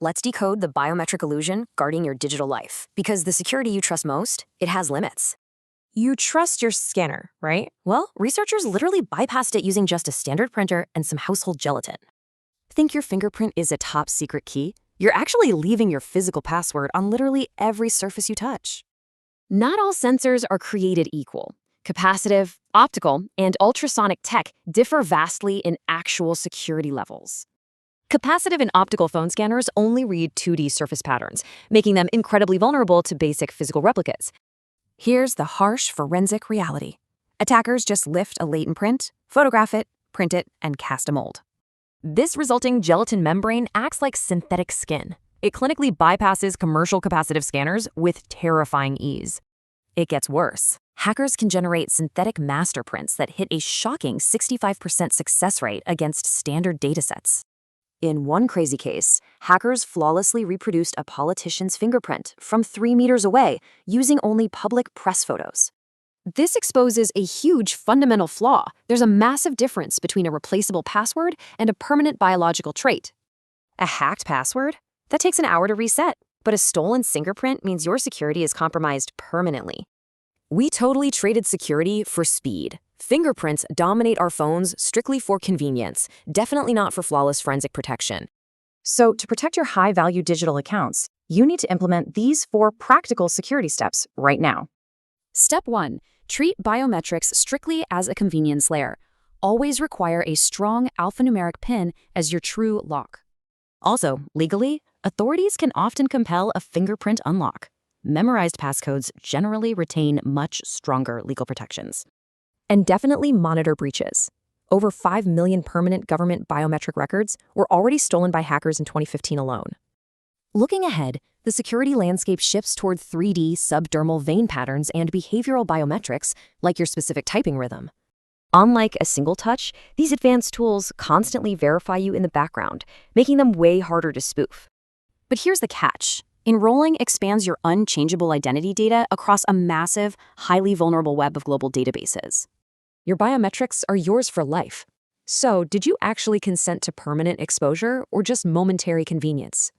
Let's decode the biometric illusion guarding your digital life. Because the security you trust most, it has limits. You trust your scanner, right? Well, researchers literally bypassed it using just a standard printer and some household gelatin. Think your fingerprint is a top secret key? You're actually leaving your physical password on literally every surface you touch. Not all sensors are created equal. Capacitive, optical, and ultrasonic tech differ vastly in actual security levels. Capacitive and optical phone scanners only read 2D surface patterns, making them incredibly vulnerable to basic physical replicas. Here's the harsh forensic reality. Attackers just lift a latent print, photograph it, print it, and cast a mold. This resulting gelatin membrane acts like synthetic skin. It clinically bypasses commercial capacitive scanners with terrifying ease. It gets worse. Hackers can generate synthetic master prints that hit a shocking 65% success rate against standard datasets. In one crazy case, hackers flawlessly reproduced a politician's fingerprint from 3 meters away using only public press photos. This exposes a huge fundamental flaw. There's a massive difference between a replaceable password and a permanent biological trait. A hacked password? That takes an hour to reset, but a stolen fingerprint means your security is compromised permanently. We totally traded security for speed. Fingerprints dominate our phones strictly for convenience, definitely not for flawless forensic protection. So to protect your high-value digital accounts, you need to implement these 4 practical security steps right now. Step 1. Treat biometrics strictly as a convenience layer. Always require a strong alphanumeric PIN as your true lock. Also, legally, authorities can often compel a fingerprint unlock. Memorized passcodes generally retain much stronger legal protections. And definitely monitor breaches. Over 5 million permanent government biometric records were already stolen by hackers in 2015 alone. Looking ahead, the security landscape shifts toward 3D subdermal vein patterns and behavioral biometrics, like your specific typing rhythm. Unlike a single touch, these advanced tools constantly verify you in the background, making them way harder to spoof. But here's the catch. Enrolling expands your unchangeable identity data across a massive, highly vulnerable web of global databases. Your biometrics are yours for life. So, did you actually consent to permanent exposure or just momentary convenience?